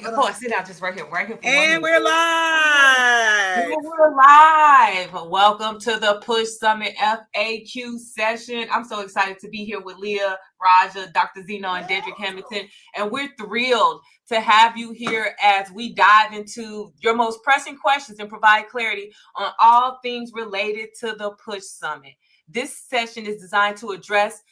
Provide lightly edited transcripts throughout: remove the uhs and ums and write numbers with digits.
Oh, sit down just right here for 1 And minute. we're live. We're live. Welcome to the Push Summit FAQ session. I'm so excited to be here with Leah, Raja, Dr. Zeno, and Dedrick Hamilton. And we're thrilled to have you here as we dive into your most pressing questions and provide clarity on all things related to the Push Summit. This session is designed to address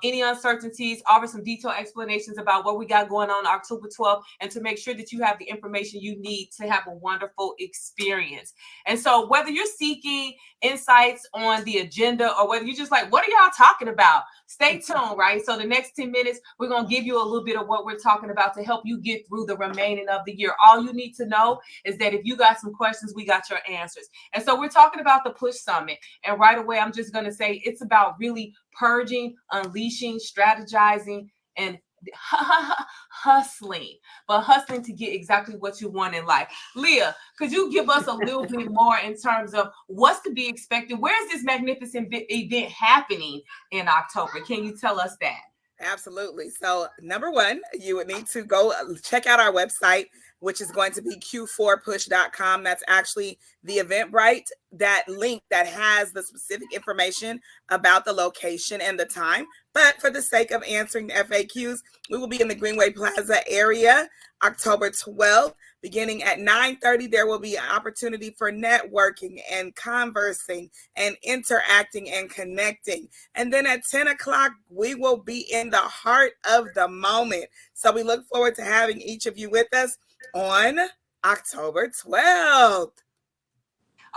any uncertainties, offer some detailed explanations about what we got going on October 12th, and to make sure that you have the information you need to have a wonderful experience. And so whether you're seeking insights on the agenda or whether you're just like, what are y'all talking about? Stay tuned, right? So the next 10 minutes, we're going to give you a little bit of what we're talking about to help you get through the remaining of the year. All you need to know is that if you got some questions, we got your answers. And so we're talking about the Push Summit. And right away, I'm just going to say it's about really purging, unleashing, strategizing, and hustling, but hustling to get exactly what you want in life. Leah, could you give us a little bit more in terms of what's to be expected? Where is this magnificent event happening in October? Can you tell us that? Absolutely. So, number one, you would need to go check out our website, which is going to be q4push.com. That's actually the Eventbrite, that link that has the specific information about the location and the time. But for the sake of answering the FAQs, we will be in the Greenway Plaza area, October 12th. Beginning at 9:30, there will be an opportunity for networking and conversing and interacting and connecting. And then at 10 o'clock, we will be in the heart of the moment. So we look forward to having each of you with us on October 12th.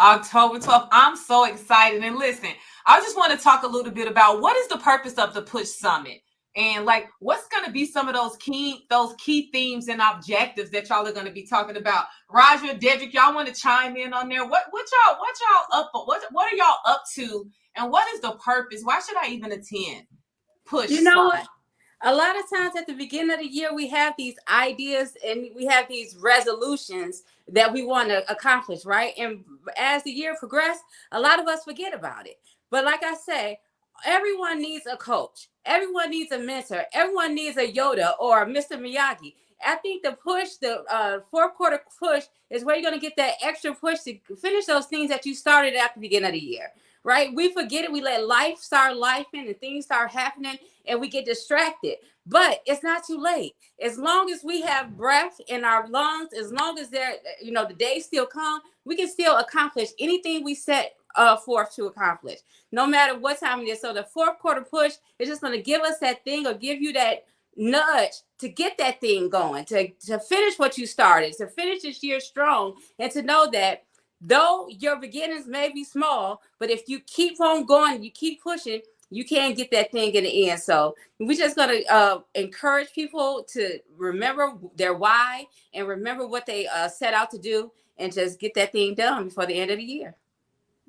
October 12th. I'm so excited. And listen, I just want to talk a little bit about what is the purpose of the Push Summit. And like, what's going to be some of those key themes and objectives that y'all are going to be talking about? Roger, Dedrick, y'all want to chime in on there? What y'all up? What are y'all up to? And what is the purpose? Why should I even attend Push? You know what? A lot of times at the beginning of the year, we have these ideas and we have these resolutions that we want to accomplish, right? And as the year progresses, a lot of us forget about it. But like I say, everyone needs a coach. Everyone needs a mentor. Everyone needs a Yoda or a Mr. Miyagi. I think the push, the fourth quarter push, is where you're going to get that extra push to finish those things that you started at the beginning of the year, right? We forget it. We let life start lifing and things start happening and we get distracted. But it's not too late. As long as we have breath in our lungs, as long as the days still come, we can still accomplish anything we set forth to accomplish, no matter what time it is. So the fourth quarter push is just going to give us that thing or give you that nudge to get that thing going, to finish what you started, to finish this year strong, and to know that though your beginnings may be small, but if you keep on going, you keep pushing, you can get that thing in the end. So we're just going to encourage people to remember their why and remember what they set out to do and just get that thing done before the end of the year.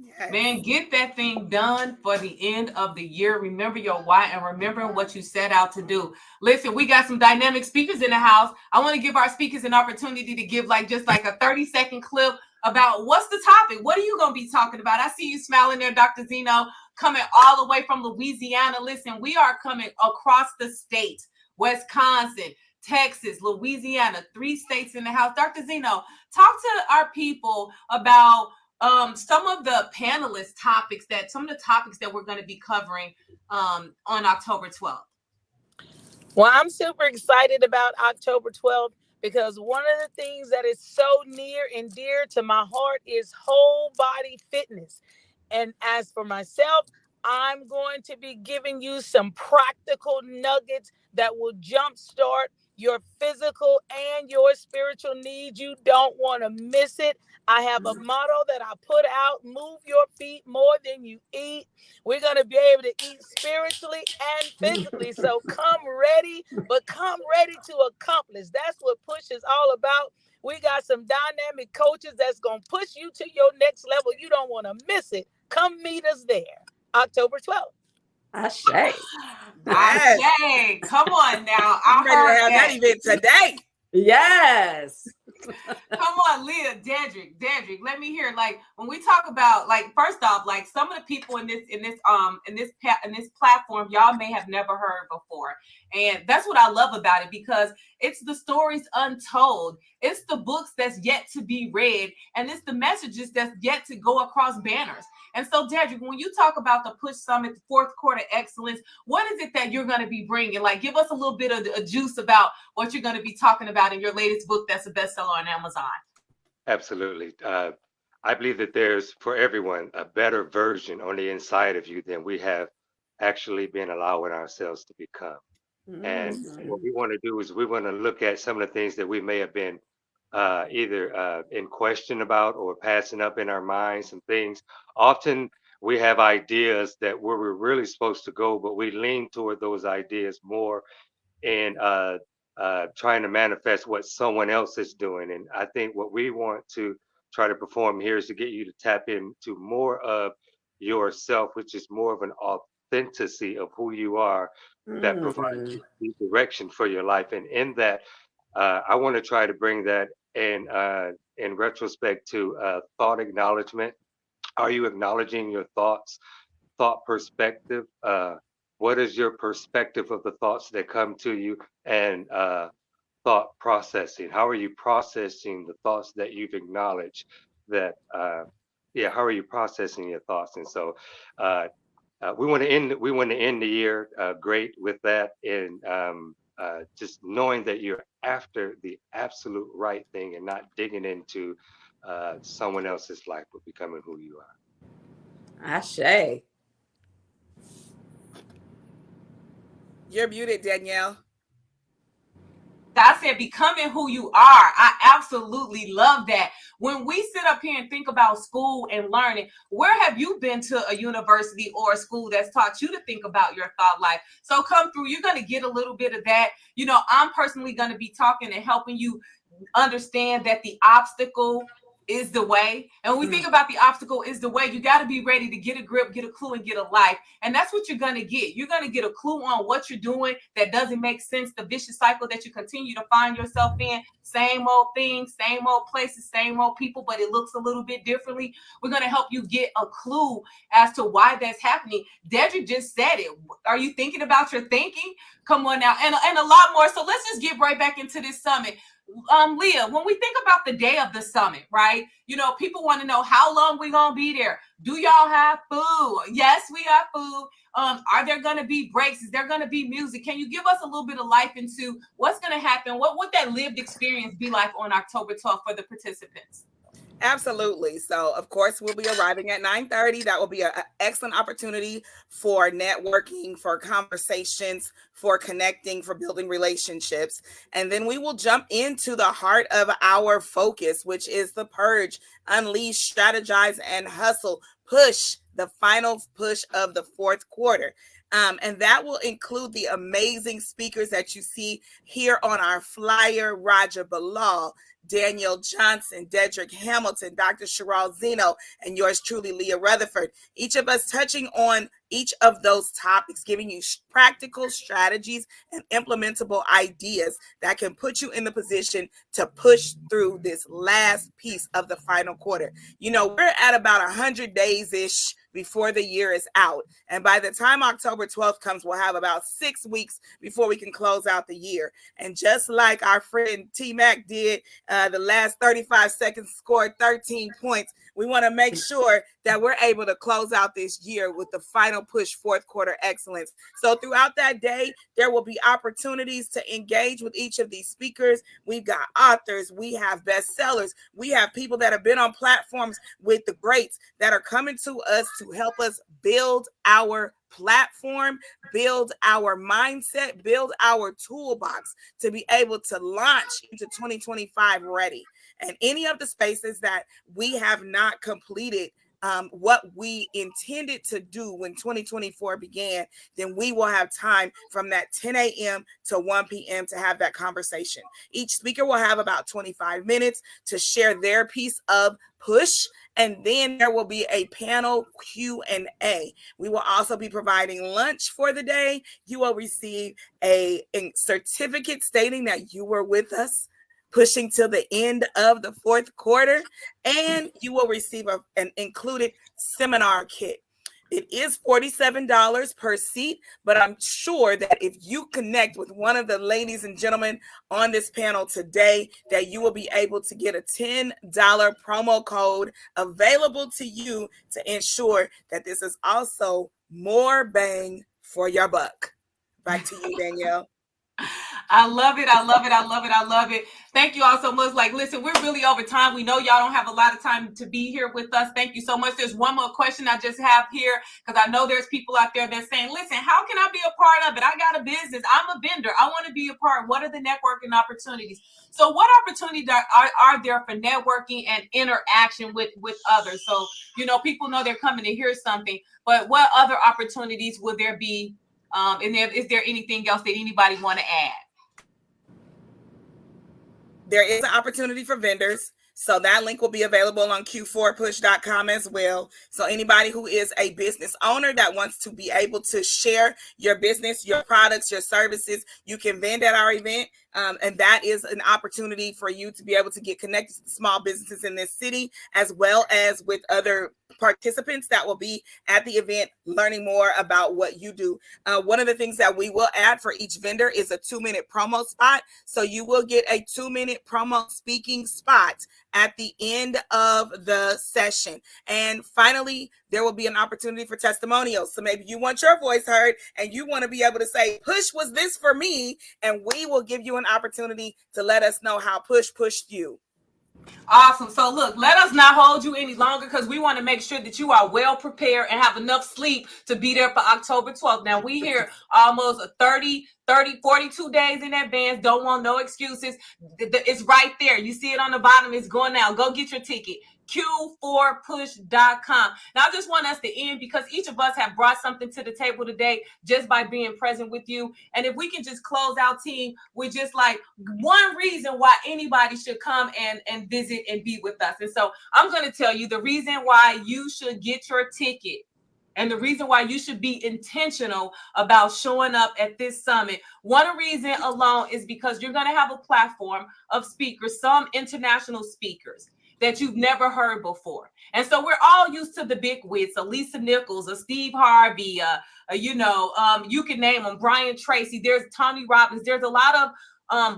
Yes. Man, get that thing done for the end of the year. Remember your why and remember what you set out to do. Listen, we got some dynamic speakers in the house. I want to give our speakers an opportunity to give just a 30-second clip about what's the topic. What are you going to be talking about? I see you smiling there, Dr. Zeno, coming all the way from Louisiana. Listen, we are coming across the state, Wisconsin, Texas, Louisiana, 3 states in the house. Dr. Zeno, talk to our people about some of the panelist topics some of the topics that we're going to be covering on October 12th. Well, I'm super excited about October 12th because one of the things that is so near and dear to my heart is whole body fitness. And as for myself, I'm going to be giving you some practical nuggets that will jumpstart your physical and your spiritual needs. You don't want to miss it. I have a motto that I put out: move your feet more than you eat. We're going to be able to eat spiritually and physically. So come ready, but come ready to accomplish. That's what PUSH is all about. We got some dynamic coaches that's going to push you to your next level. You don't want to miss it. Come meet us there, October 12th. Ashe. Ashe. Come on now. I'm ready to have that event today. Yes. Come on, Leah, Dedrick, let me hear. Like when we talk about, like, first off, like some of the people in this platform, y'all may have never heard before, and that's what I love about it, because it's the stories untold, it's the books that's yet to be read, and it's the messages that's yet to go across banners. And so, Dedrick, when you talk about the Push Summit, the fourth quarter excellence, what is it that you're going to be bringing? Like, give us a little bit of a juice about what you're going to be talking about in your latest book that's a bestseller on Amazon. Absolutely. I believe that there's for everyone a better version on the inside of you than we have actually been allowing ourselves to become. And what we want to do is we want to look at some of the things that we may have been either in question about or passing up in our minds, some things. Often we have ideas that where we're really supposed to go, but we lean toward those ideas more and trying to manifest what someone else is doing. And I think what we want to try to perform here is to get you to tap into more of yourself, which is more of an authenticity of who you are that provides you the direction for your life. And in that, I want to try to bring that in retrospect to thought acknowledgement. Are you acknowledging your thoughts, thought perspective? What is your perspective of the thoughts that come to you? And thought processing. How are you processing the thoughts that you've acknowledged? That yeah, how are you processing your thoughts? And so we want to end the year great with that, and just knowing that you're after the absolute right thing and not digging into someone else's life, but becoming who you are. Ashe. You're muted, Danielle. I said becoming who you are. I absolutely love that. When we sit up here and think about school and learning, where have you been to a university or a school that's taught you to think about your thought life? So come through. You're going to get a little bit of that. You know, I'm personally going to be talking and helping you understand that the obstacle is the way. And when we think about the obstacle is the way, you got to be ready to get a grip, get a clue, and get a life. And that's what you're going to get. You're going to get a clue on what you're doing that doesn't make sense, the vicious cycle that you continue to find yourself in. Same old things, same old places, same old people, but it looks a little bit differently. We're going to help you get a clue as to why that's happening. Dedrick just said it. Are you thinking about your thinking? Come on now. And a lot more. So let's just get right back into this summit. Leah, when we think about the day of the summit, right? You know, people want to know how long we gonna be there. Do y'all have food? Yes, we got food. Are there gonna be breaks? Is there gonna be music? Can you give us a little bit of life into what's gonna happen? What would that lived experience be like on October 12th for the participants? Absolutely. So, of course, we'll be arriving at 9:30. That will be an excellent opportunity for networking, for conversations, for connecting, for building relationships. And then we will jump into the heart of our focus, which is the purge, unleash, strategize, and hustle. Push, the final push of the fourth quarter. And that will include the amazing speakers that you see here on our flyer: Raja Bilal, Daniel Johnson, Dedrick Hamilton, Dr. Sheryl Zeno, and yours truly, Leah Rutherford. Each of us touching on each of those topics, giving you practical strategies and implementable ideas that can put you in the position to push through this last piece of the final quarter. You know, we're at about 100 days-ish before the year is out. And by the time October 12th comes, we'll have about 6 weeks before we can close out the year. And just like our friend T-Mac did, the last 35 seconds scored 13 points. We want to make sure that we're able to close out this year with the final push fourth quarter excellence. So throughout that day, there will be opportunities to engage with each of these speakers. We've got authors, we have bestsellers, we have people that have been on platforms with the greats that are coming to us to help us build our platform, build our mindset, build our toolbox to be able to launch into 2025 ready. And any of the spaces that we have not completed what we intended to do when 2024 began, then we will have time from that 10 a.m. to 1 p.m. to have that conversation. Each speaker will have about 25 minutes to share their piece of push, and then there will be a panel Q&A. We will also be providing lunch for the day. You will receive a certificate stating that you were with us pushing till the end of the fourth quarter, and you will receive an included seminar kit. It is $47 per seat, but I'm sure that if you connect with one of the ladies and gentlemen on this panel today, that you will be able to get a $10 promo code available to you to ensure that this is also more bang for your buck. Back to you, Danielle. I love it. I love it. I love it. I love it. Thank you all so much. Like, listen, we're really over time. We know y'all don't have a lot of time to be here with us. Thank you so much. There's one more question I just have here because I know there's people out there that's saying, listen, how can I be a part of it? I got a business. I'm a vendor. I want to be a part. What are the networking opportunities? So what opportunities are there for networking and interaction with others? So, people know they're coming to hear something, but what other opportunities would there be? And is there anything else that anybody want to add? There is an opportunity for vendors. So that link will be available on q4push.com as well. So anybody who is a business owner that wants to be able to share your business, your products, your services, you can vend at our event. And that is an opportunity for you to be able to get connected to small businesses in this city, as well as with other participants that will be at the event learning more about what you do. One of the things that we will add for each vendor is a 2-minute promo spot. So you will get a 2-minute promo speaking spot at the end of the session. And finally, there will be an opportunity for testimonials. So maybe you want your voice heard and you want to be able to say, Push was this for me, and we will give you an opportunity to let us know how Push pushed you. Awesome. So look, let us not hold you any longer because we want to make sure that you are well prepared and have enough sleep to be there for October 12th. Now we here almost 42 days in advance. Don't want no excuses. It's right there. You see it on the bottom. It's going now. Go get your ticket. q4push.com. Now I just want us to end because each of us have brought something to the table today just by being present with you. And if we can just close out, team, with just like one reason why anybody should come and visit and be with us. And so I'm going to tell you the reason why you should get your ticket and the reason why you should be intentional about showing up at this summit. One reason alone is because you're going to have a platform of speakers, some international speakers that you've never heard before. And so we're all used to the big wigs, a Lisa Nichols, a Steve Harvey, you can name them, Brian Tracy, there's Tony Robbins, there's a lot of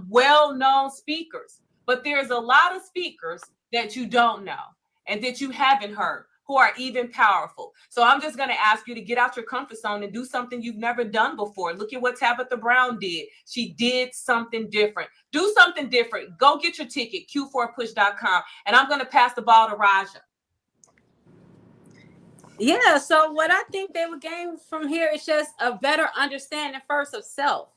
well-known speakers, but there's a lot of speakers that you don't know and that you haven't heard who are even powerful. So I'm just going to ask you to get out your comfort zone and do something you've never done before. Look at what Tabitha Brown did. She did something different. Do something different. Go get your ticket, q4push.com. And I'm going to pass the ball to Raja. Yeah, so what I think they would gain from here is just a better understanding first of self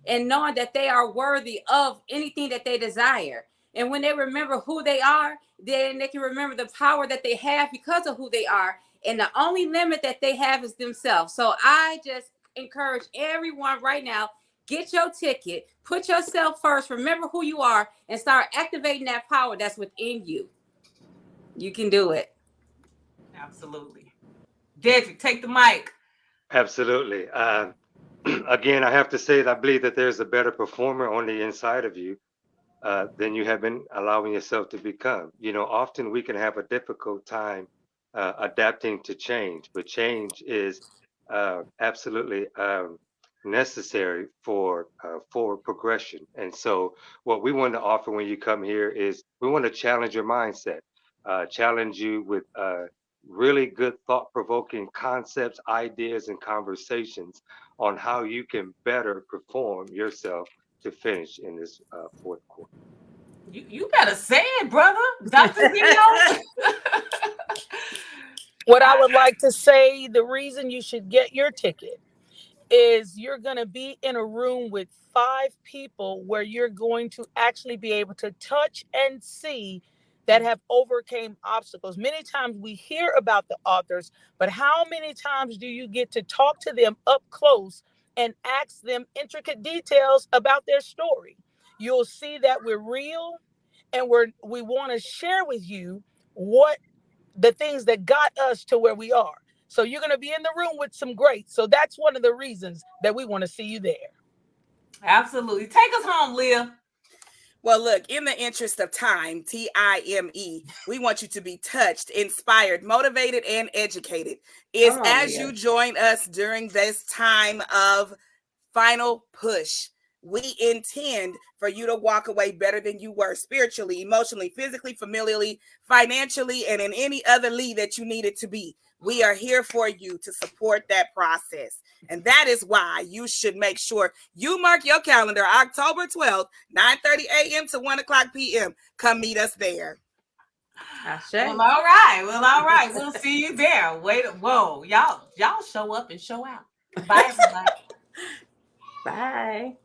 and knowing that they are worthy of anything that they desire. And when they remember who they are, then they can remember the power that they have because of who they are. And the only limit that they have is themselves. So I just encourage everyone right now, get your ticket, put yourself first, remember who you are, and start activating that power that's within you. You can do it. Absolutely. Dedrick, take the mic. Absolutely. Again, I have to say that I believe that there's a better performer on the inside of you than you have been allowing yourself to become. Often we can have a difficult time adapting to change, but change is absolutely necessary for forward progression. And so, what we want to offer when you come here is we want to challenge your mindset, challenge you with really good thought-provoking concepts, ideas, and conversations on how you can better perform yourself to finish in this fourth quarter. You better say it, brother. Dr. Zeno. What I would like to say, the reason you should get your ticket is you're going to be in a room with 5 people where you're going to actually be able to touch and see that have overcame obstacles. Many times we hear about the authors, but how many times do you get to talk to them up close and ask them intricate details about their story? You'll see that we're real and we want to share with you what the things that got us to where we are. So you're going to be in the room with some greats. So that's one of the reasons that we want to see you there. Absolutely. Take us home, Leah. Well, look, in the interest of time, TIME, we want you to be touched, inspired, motivated, and educated. Is as you join us during this time of final push. We intend for you to walk away better than you were spiritually, emotionally, physically, familially, financially, and in any other lead that you needed to be. We are here for you to support that process. And that is why you should make sure you mark your calendar October 12th, 9:30 a.m. to 1 o'clock p.m. Come meet us there. Well, all right. Well, all right. We'll see you there. Wait. Whoa, y'all show up and show out. Bye, everybody. Bye.